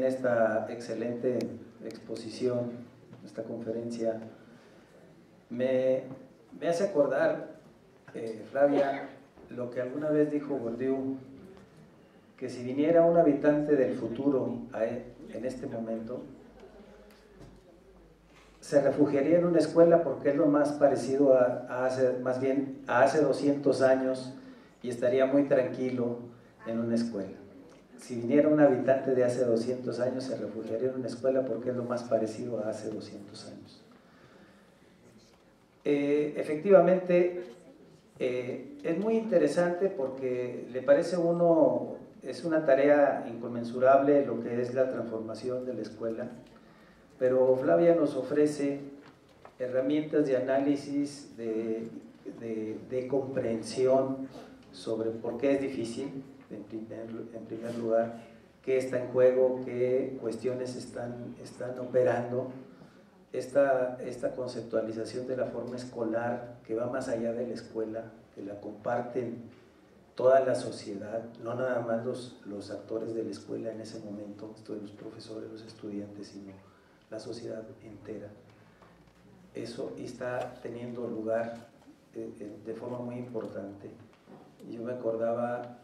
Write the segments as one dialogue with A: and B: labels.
A: esta excelente exposición, esta conferencia. Me hace acordar, Flavia, lo que alguna vez dijo Bourdieu, que si viniera un habitante del futuro en este momento, se refugiaría en una escuela porque es lo más parecido a hace 200 años, y estaría muy tranquilo en una escuela. Si viniera un habitante de hace 200 años, se refugiaría en una escuela porque es lo más parecido a hace 200 años. Efectivamente, es muy interesante porque le parece a uno, es una tarea inconmensurable lo que es la transformación de la escuela, pero Flavia nos ofrece herramientas de análisis, de comprensión sobre por qué es difícil, en primer lugar, qué está en juego, qué cuestiones están operando, esta conceptualización de la forma escolar que va más allá de la escuela, que la comparten toda la sociedad, no nada más los actores de la escuela en ese momento, los profesores, los estudiantes, sino la sociedad entera. Eso está teniendo lugar de forma muy importante. Yo me acordaba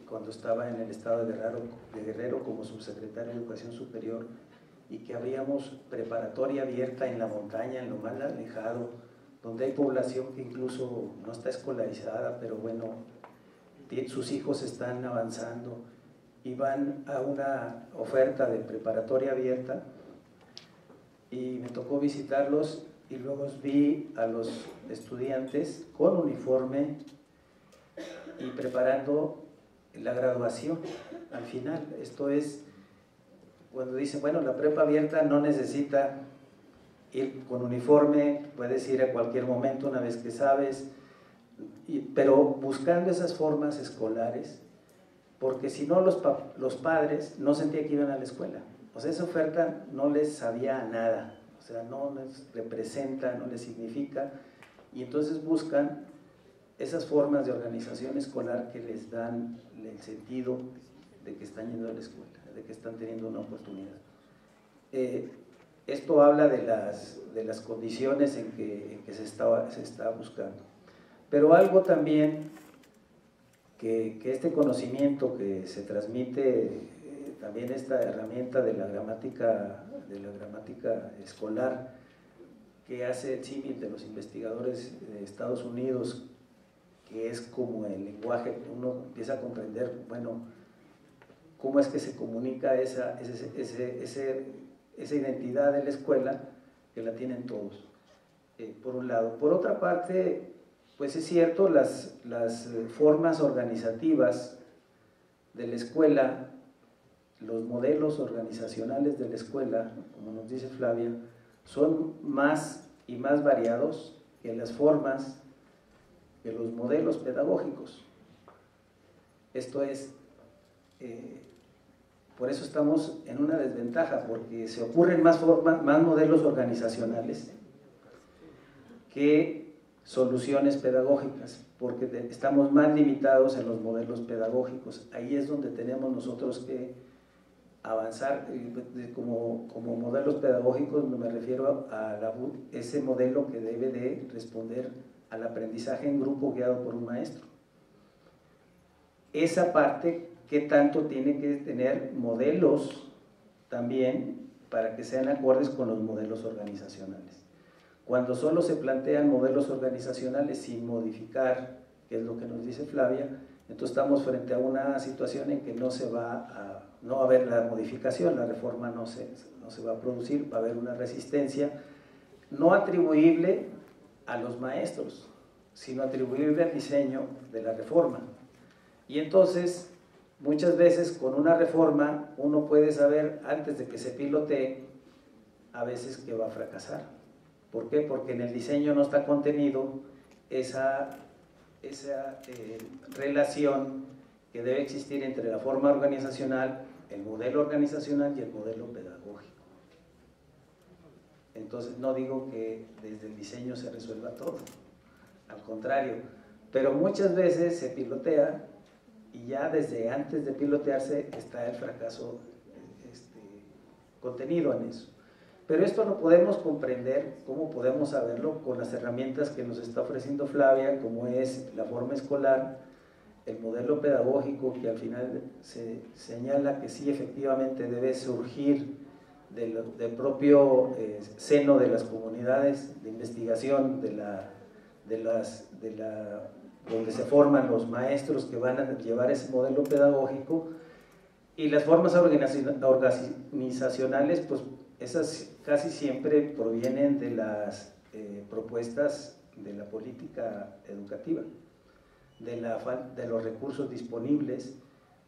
A: cuando estaba en el estado de Guerrero como subsecretario de Educación Superior, y que habríamos preparatoria abierta en la montaña, en lo más alejado, donde hay población que incluso no está escolarizada, pero bueno, sus hijos están avanzando y van a una oferta de preparatoria abierta, y me tocó visitarlos y luego vi a los estudiantes con uniforme y preparando la graduación al final. Esto es cuando dicen, bueno, la prepa abierta no necesita ir con uniforme, puedes ir a cualquier momento una vez que sabes, pero buscando esas formas escolares, porque si no los padres no sentían que iban a la escuela. O sea, esa oferta no les sabía a nada, o sea, no les representa, no les significa, y entonces buscan esas formas de organización escolar que les dan el sentido de que están yendo a la escuela, de que están teniendo una oportunidad. Esto habla de las condiciones en que se está buscando. Pero algo también que este conocimiento que se transmite, también esta herramienta de la gramática escolar, que hace el símil de los investigadores de Estados Unidos, que es como el lenguaje, uno empieza a comprender, bueno, cómo es que se comunica esa identidad de la escuela, que la tienen todos, por un lado. Por otra parte, pues es cierto, las formas organizativas de la escuela, los modelos organizacionales de la escuela, como nos dice Flavia, son más y más variados que las formas, que los modelos pedagógicos. Esto es, por eso estamos en una desventaja, porque se ocurren más modelos organizacionales que soluciones pedagógicas, porque estamos más limitados en los modelos pedagógicos. Ahí es donde tenemos nosotros que avanzar. Como modelos pedagógicos me refiero a ese modelo que debe de responder al aprendizaje en grupo guiado por un maestro. Esa parte, ¿qué tanto tiene que tener modelos también para que sean acordes con los modelos organizacionales? Cuando solo se plantean modelos organizacionales sin modificar, que es lo que nos dice Flavia, entonces estamos frente a una situación en que no va a haber la modificación, la reforma no se va a producir, va a haber una resistencia no atribuible a los maestros, sino atribuible al diseño de la reforma. Y entonces, muchas veces con una reforma uno puede saber antes de que se pilotee a veces que va a fracasar. ¿Por qué? Porque en el diseño no está contenido esa relación que debe existir entre la forma organizacional, el modelo organizacional y el modelo pedagógico. Entonces no digo que desde el diseño se resuelva todo, al contrario, pero muchas veces se pilotea y ya desde antes de pilotearse está el fracaso contenido en eso. Pero esto lo podemos comprender, ¿cómo podemos saberlo? Con las herramientas que nos está ofreciendo Flavia, como es la forma escolar, el modelo pedagógico, que al final se señala que sí efectivamente debe surgir del propio seno de las comunidades de investigación, donde se forman los maestros que van a llevar ese modelo pedagógico, y las formas organizacionales, pues esas casi siempre provienen de las propuestas de la política educativa, de los recursos disponibles,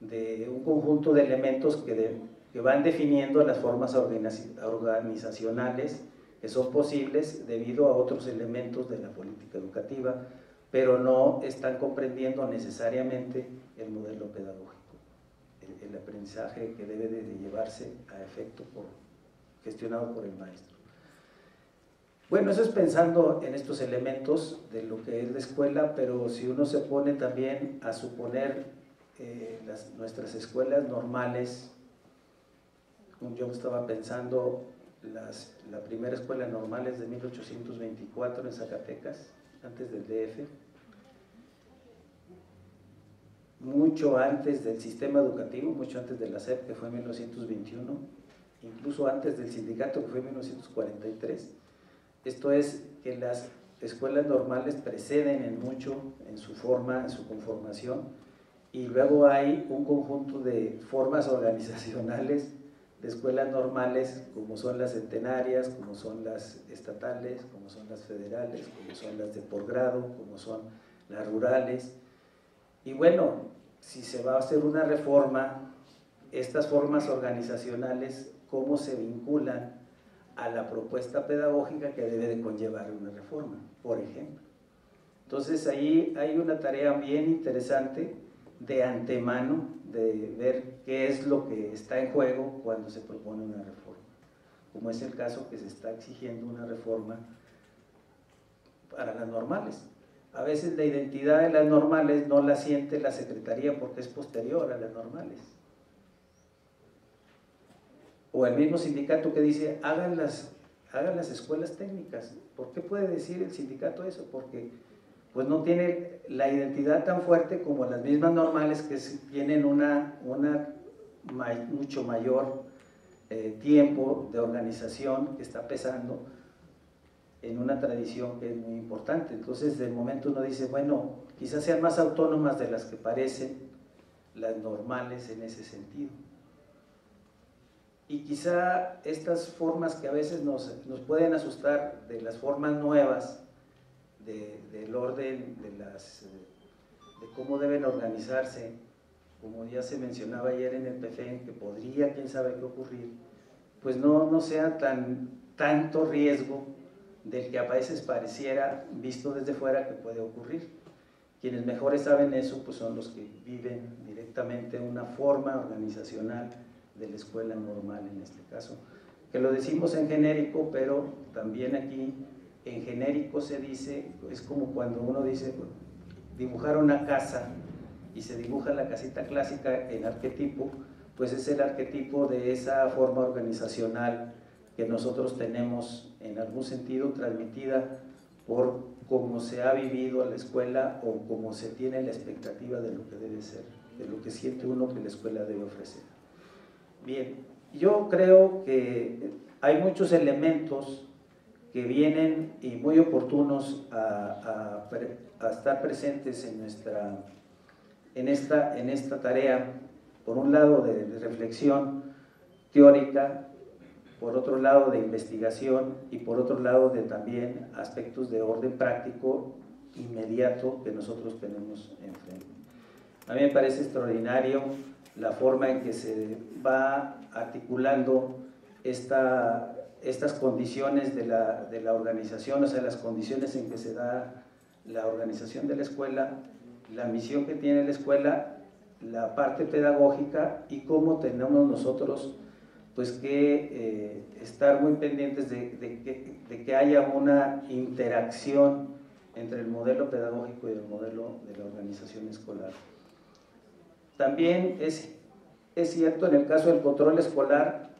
A: de un conjunto de elementos que van definiendo las formas organizacionales que son posibles debido a otros elementos de la política educativa, pero no están comprendiendo necesariamente el modelo pedagógico, el aprendizaje que debe de llevarse a efecto gestionado por el maestro. Bueno, eso es pensando en estos elementos de lo que es la escuela, pero si uno se pone también a suponer nuestras escuelas normales, yo estaba pensando, la primera escuela normal es de 1824 en Zacatecas, antes del DF, mucho antes del sistema educativo, mucho antes de la SEP, que fue en 1921, incluso antes del sindicato, que fue en 1943. Esto es que las escuelas normales preceden en mucho en su forma, en su conformación, y luego hay un conjunto de formas organizacionales de escuelas normales, como son las centenarias, como son las estatales, como son las federales, como son las de posgrado, como son las rurales. Y bueno, si se va a hacer una reforma, estas formas organizacionales, ¿cómo se vinculan a la propuesta pedagógica que debe de conllevar una reforma, por ejemplo? Entonces ahí hay una tarea bien interesante de antemano, de ver qué es lo que está en juego cuando se propone una reforma, como es el caso que se está exigiendo una reforma para las normales. A veces la identidad de las normales no la siente la Secretaría porque es posterior a las normales. O el mismo sindicato que dice, hagan las escuelas técnicas. ¿Por qué puede decir el sindicato eso? Porque pues no tiene la identidad tan fuerte como las mismas normales, que tienen mucho mayor tiempo de organización, que está pesando en una tradición que es muy importante. Entonces de momento uno dice, bueno, quizás sean más autónomas de las que parecen las normales en ese sentido. Y quizá estas formas que a veces nos pueden asustar, de las formas nuevas, del orden, de cómo deben organizarse, como ya se mencionaba ayer en el PFEN, que podría, quién sabe qué ocurrir, pues no sea tanto riesgo del que a veces pareciera, visto desde fuera, que puede ocurrir. Quienes mejores saben eso, pues son los que viven directamente una forma organizacional de la escuela normal en este caso, que lo decimos en genérico, pero también aquí en genérico se dice, es como cuando uno dice dibujar una casa y se dibuja la casita clásica en arquetipo, pues es el arquetipo de esa forma organizacional que nosotros tenemos en algún sentido transmitida por cómo se ha vivido la escuela o cómo se tiene la expectativa de lo que debe ser, de lo que siente uno que la escuela debe ofrecer. Bien, yo creo que hay muchos elementos que vienen y muy oportunos a estar presentes en esta tarea, por un lado de reflexión teórica, por otro lado de investigación y por otro lado de también aspectos de orden práctico inmediato que nosotros tenemos enfrente. A mí me parece extraordinario la forma en que se va articulando estas condiciones de la organización, o sea, las condiciones en que se da la organización de la escuela, la misión que tiene la escuela, la parte pedagógica y cómo tenemos nosotros pues que estar muy pendientes de que haya una interacción entre el modelo pedagógico y el modelo de la organización escolar. También es cierto en el caso del control escolar,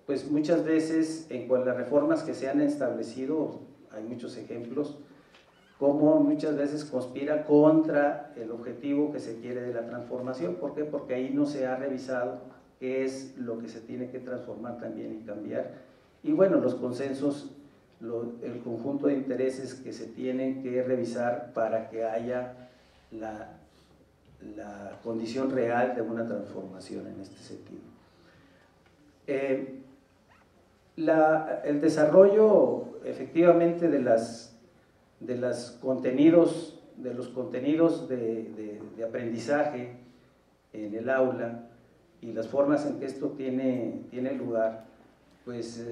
A: pues muchas veces con las reformas que se han establecido, hay muchos ejemplos, cómo muchas veces conspira contra el objetivo que se quiere de la transformación. ¿Por qué? Porque ahí no se ha revisado qué es lo que se tiene que transformar también y cambiar. Y bueno, los consensos, el conjunto de intereses que se tienen que revisar para que haya la condición real de una transformación en este sentido. El desarrollo efectivamente de los contenidos de aprendizaje en el aula y las formas en que esto tiene lugar, pues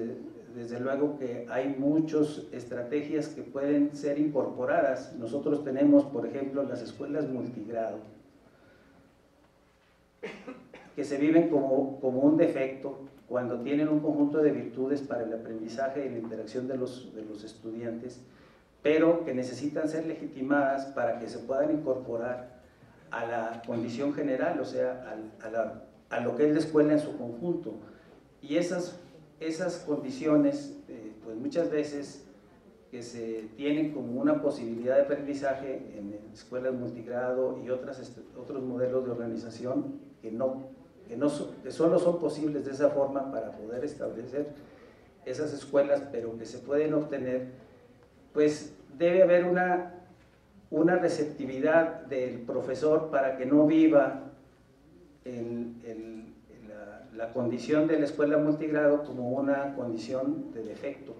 A: desde luego que hay muchas estrategias que pueden ser incorporadas. Nosotros tenemos, por ejemplo, las escuelas multigrado, que se viven como un defecto cuando tienen un conjunto de virtudes para el aprendizaje y la interacción de los estudiantes, pero que necesitan ser legitimadas para que se puedan incorporar a la condición general, o sea, a lo que es la escuela en su conjunto. Y esas condiciones, pues muchas veces que se tienen como una posibilidad de aprendizaje en escuelas multigrado y otros modelos de organización que solo son posibles de esa forma para poder establecer esas escuelas, pero que se pueden obtener, pues debe haber una receptividad del profesor para que no viva la condición de la escuela multigrado como una condición de defecto,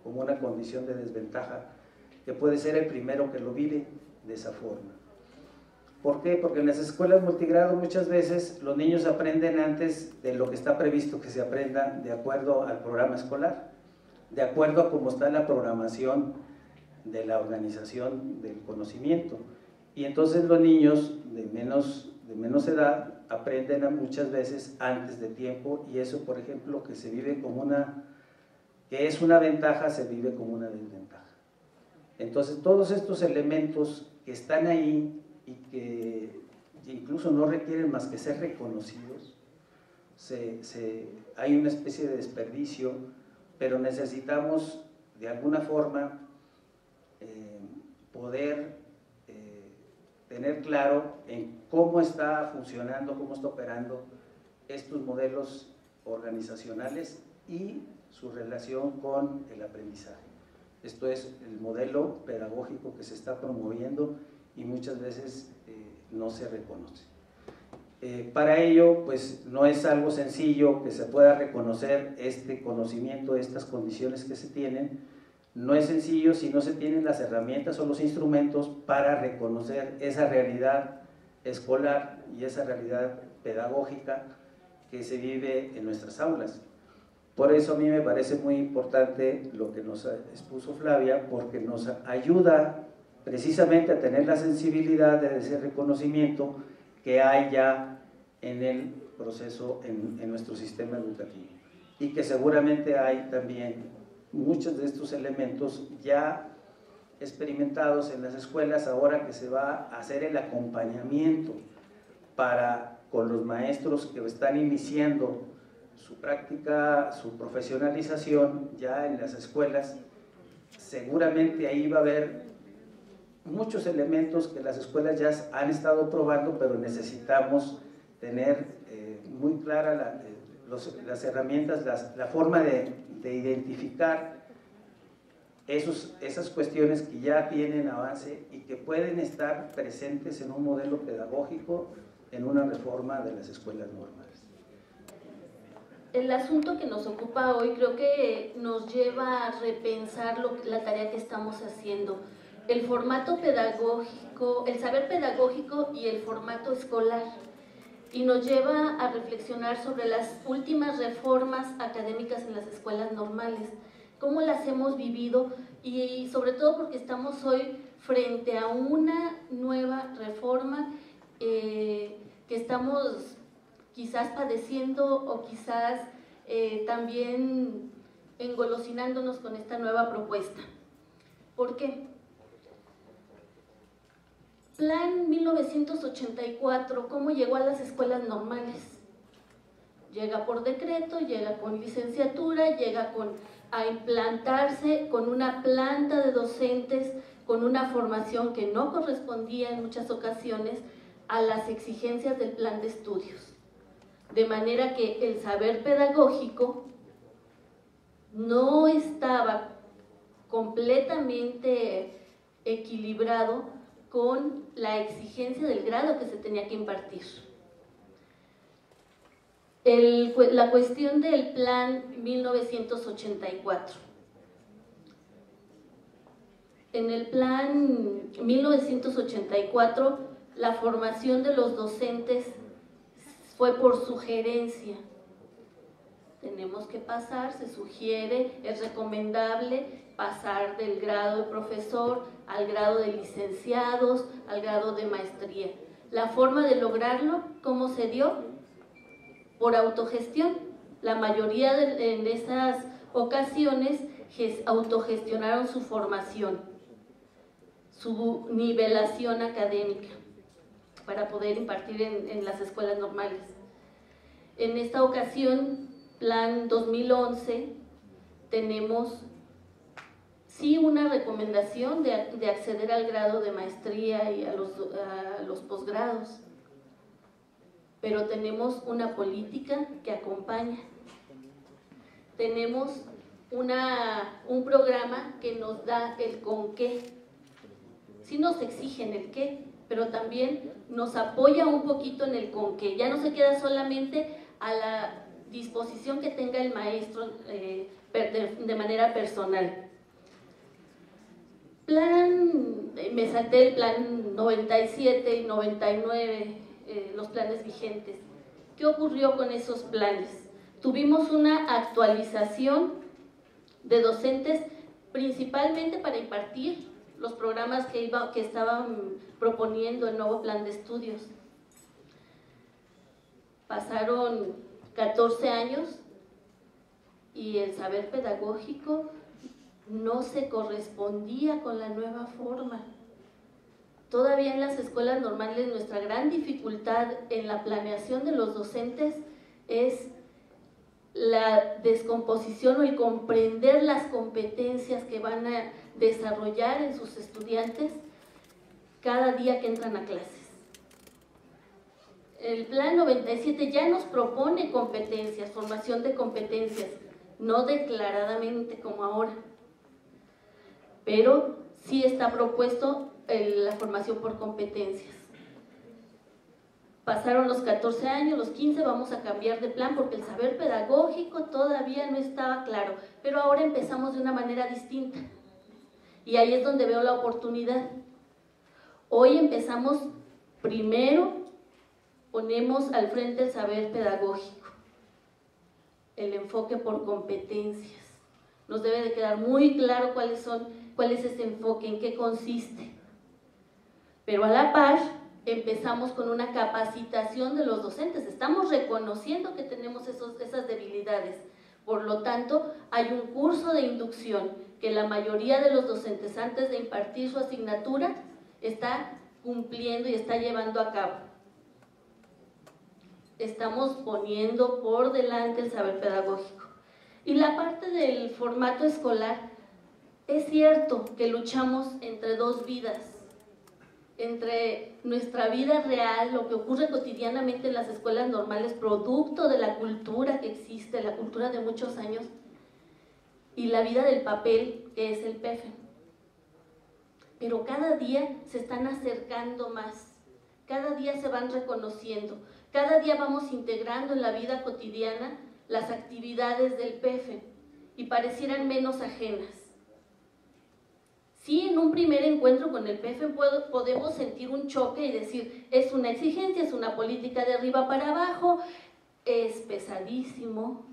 A: como una condición de desventaja, que puede ser el primero que lo vive de esa forma. ¿Por qué? Porque en las escuelas multigrado muchas veces los niños aprenden antes de lo que está previsto que se aprenda de acuerdo al programa escolar, de acuerdo a cómo está la programación de la organización del conocimiento. Y entonces los niños de menos edad aprenden muchas veces antes de tiempo, y eso, por ejemplo, que se vive que es una ventaja, se vive como una desventaja. Entonces todos estos elementos que están ahí y que incluso no requieren más que ser reconocidos, hay una especie de desperdicio, pero necesitamos de alguna forma poder tener claro en cómo está funcionando, cómo está operando estos modelos organizacionales y su relación con el aprendizaje. Esto es el modelo pedagógico que se está promoviendo y muchas veces no se reconoce. Para ello, pues no es algo sencillo que se pueda reconocer este conocimiento, estas condiciones que se tienen. No es sencillo si no se tienen las herramientas o los instrumentos para reconocer esa realidad escolar y esa realidad pedagógica que se vive en nuestras aulas. Por eso a mí me parece muy importante lo que nos expuso Flavia, porque nos ayuda precisamente a tener la sensibilidad de ese reconocimiento que hay ya en el proceso, en nuestro sistema educativo, y que seguramente hay también muchos de estos elementos ya experimentados en las escuelas, ahora que se va a hacer el acompañamiento con los maestros que están iniciando su práctica, su profesionalización ya en las escuelas. Seguramente ahí va a haber muchos elementos que las escuelas ya han estado probando, pero necesitamos tener muy clara las herramientas, la forma de identificar esas cuestiones que ya tienen avance y que pueden estar presentes en un modelo pedagógico, en una reforma de las escuelas normales.
B: El asunto que nos ocupa hoy creo que nos lleva a repensar la tarea que estamos haciendo. El formato pedagógico, el saber pedagógico y el formato escolar. Y nos lleva a reflexionar sobre las últimas reformas académicas en las escuelas normales, cómo las hemos vivido y sobre todo porque estamos hoy frente a una nueva reforma que estamos quizás padeciendo o quizás también engolosinándonos con esta nueva propuesta. ¿Por qué? Plan 1984, ¿cómo llegó a las escuelas normales? Llega por decreto, llega con licenciatura, llega a implantarse con una planta de docentes, con una formación que no correspondía en muchas ocasiones a las exigencias del plan de estudios. De manera que el saber pedagógico no estaba completamente equilibrado con la exigencia del grado que se tenía que impartir. La cuestión del plan 1984. En el plan 1984, la formación de los docentes fue por sugerencia. Tenemos que pasar, se sugiere, es recomendable pasar del grado de profesor al grado de licenciados, al grado de maestría. La forma de lograrlo, ¿cómo se dio? Por autogestión. La mayoría en esas ocasiones autogestionaron su formación, su nivelación académica para poder impartir en las escuelas normales. En esta ocasión, plan 2011, tenemos sí una recomendación de acceder al grado de maestría y a los posgrados, pero tenemos una política que acompaña. Tenemos un programa que nos da el con qué. Sí nos exigen el qué, pero también nos apoya un poquito en el con qué. Ya no se queda solamente a la disposición que tenga el maestro de manera personal. Me salté el plan 97 y 99, los planes vigentes. ¿Qué ocurrió con esos planes? Tuvimos una actualización de docentes principalmente para impartir los programas que estaban proponiendo el nuevo plan de estudios. Pasaron 14 años y el saber pedagógico no se correspondía con la nueva forma. Todavía en las escuelas normales nuestra gran dificultad en la planeación de los docentes es la descomposición o el comprender las competencias que van a desarrollar en sus estudiantes cada día que entran a clases. El plan 97 ya nos propone competencias, formación de competencias, no declaradamente como ahora, pero sí está propuesto la formación por competencias. Pasaron los 14 años, los 15, vamos a cambiar de plan porque el saber pedagógico todavía no estaba claro, pero ahora empezamos de una manera distinta. Y ahí es donde veo la oportunidad. Hoy empezamos, primero ponemos al frente el saber pedagógico, el enfoque por competencias. Nos debe de quedar muy claro cuál es ese enfoque, en qué consiste. Pero a la par, empezamos con una capacitación de los docentes. Estamos reconociendo que tenemos esas debilidades. Por lo tanto, hay un curso de inducción que la mayoría de los docentes, antes de impartir su asignatura, está cumpliendo y está llevando a cabo. Estamos poniendo por delante el saber pedagógico. Y la parte del formato escolar, es cierto que luchamos entre dos vidas, entre nuestra vida real, lo que ocurre cotidianamente en las escuelas normales, producto de la cultura que existe, la cultura de muchos años, y la vida del papel, que es el PEFE. Pero cada día se están acercando más, cada día se van reconociendo, cada día vamos integrando en la vida cotidiana las actividades del PEFE y parecieran menos ajenas. Sí, en un primer encuentro con el PEFE podemos sentir un choque y decir, es una exigencia, es una política de arriba para abajo, es pesadísimo,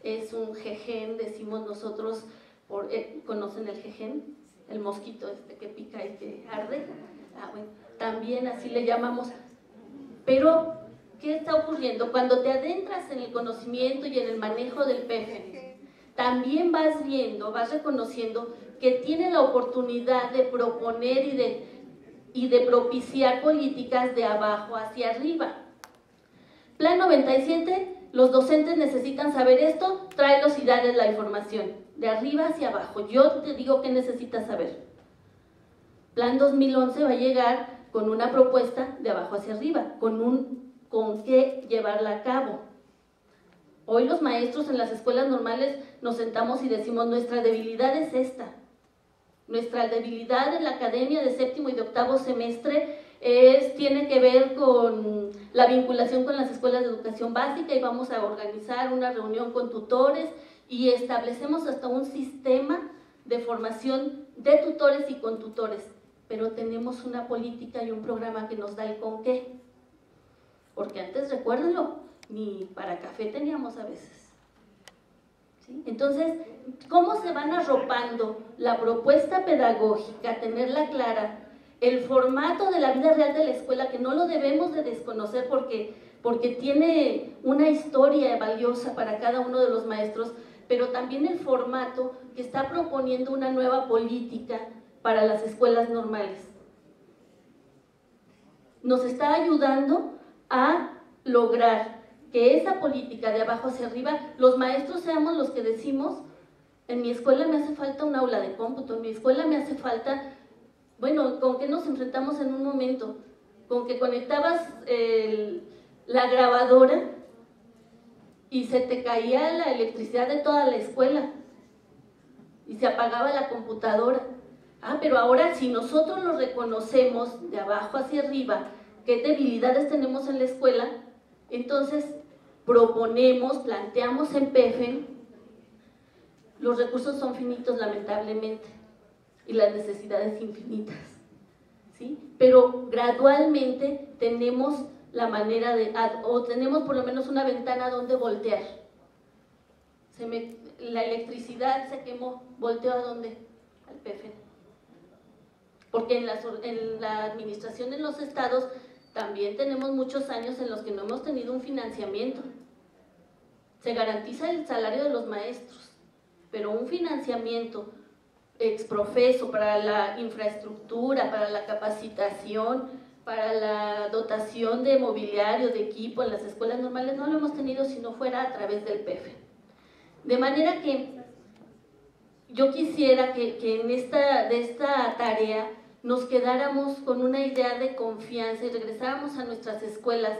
B: es un jején, decimos nosotros, ¿conocen el jején? El mosquito que pica y que arde. Bueno, también así le llamamos. Pero, ¿qué está ocurriendo? Cuando te adentras en el conocimiento y en el manejo del PEFE, también vas viendo, vas reconociendo que tiene la oportunidad de proponer y de propiciar políticas de abajo hacia arriba. Plan 97 los docentes necesitan saber esto, tráelos y dales la información, de arriba hacia abajo. Yo te digo qué necesitas saber. Plan 2011 va a llegar con una propuesta de abajo hacia arriba, con qué llevarla a cabo. Hoy los maestros en las escuelas normales nos sentamos y decimos, nuestra debilidad es esta. Nuestra debilidad en la academia de séptimo y de octavo semestre tiene que ver con la vinculación con las escuelas de educación básica, y vamos a organizar una reunión con tutores y establecemos hasta un sistema de formación de tutores y con tutores, pero tenemos una política y un programa que nos da el con qué, porque antes, recuérdenlo, ni para café teníamos a veces. ¿Sí? Entonces, ¿cómo se van arropando la propuesta pedagógica, tenerla clara, el formato de la vida real de la escuela, que no lo debemos de desconocer porque tiene una historia valiosa para cada uno de los maestros, pero también el formato que está proponiendo una nueva política para las escuelas normales? Nos está ayudando a lograr que esa política de abajo hacia arriba, los maestros seamos los que decimos, en mi escuela me hace falta un aula de cómputo, en mi escuela me hace falta, bueno, ¿con qué nos enfrentamos en un momento? Con que conectabas la grabadora y se te caía la electricidad de toda la escuela y se apagaba la computadora. Pero ahora si nosotros lo reconocemos de abajo hacia arriba, qué debilidades tenemos en la escuela, entonces proponemos, planteamos en PEFEN, los recursos son finitos lamentablemente y las necesidades infinitas, ¿sí? Pero gradualmente tenemos la manera o tenemos por lo menos una ventana donde voltear. La electricidad se quemó, ¿volteó a dónde? Al PEFEN. Porque en la administración en los estados también tenemos muchos años en los que no hemos tenido un financiamiento. Se garantiza el salario de los maestros, pero un financiamiento exprofeso para la infraestructura, para la capacitación, para la dotación de mobiliario, de equipo en las escuelas normales, no lo hemos tenido si no fuera a través del PEFEN. De manera que yo quisiera que de esta tarea nos quedáramos con una idea de confianza y regresáramos a nuestras escuelas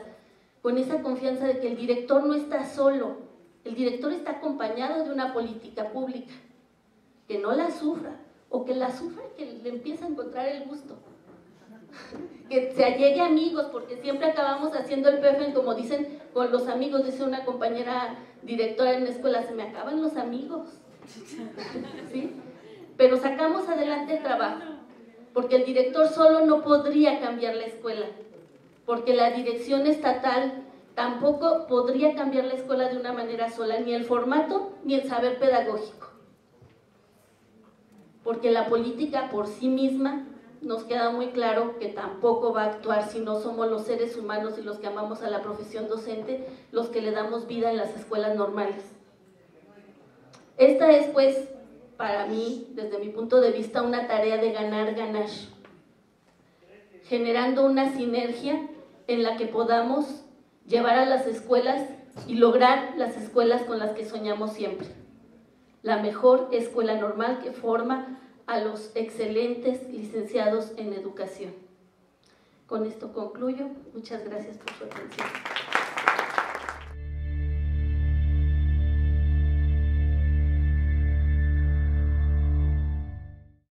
B: con esa confianza de que el director no está solo, el director está acompañado de una política pública, que no la sufra, o que la sufra y que le empiece a encontrar el gusto, que se allegue amigos, porque siempre acabamos haciendo el PEFEN, como dicen, con los amigos. Dice una compañera directora en la escuela, se me acaban los amigos, ¿sí? Pero sacamos adelante el trabajo, porque el director solo no podría cambiar la escuela, porque la dirección estatal tampoco podría cambiar la escuela de una manera sola, ni el formato ni el saber pedagógico, porque la política por sí misma nos queda muy claro que tampoco va a actuar si no somos los seres humanos y los que amamos a la profesión docente los que le damos vida en las escuelas normales. Esta es, pues, para mí, desde mi punto de vista, una tarea de ganar-ganar, generando una sinergia en la que podamos llevar a las escuelas y lograr las escuelas con las que soñamos siempre. La mejor escuela normal que forma a los excelentes licenciados en educación. Con esto concluyo. Muchas gracias por su atención.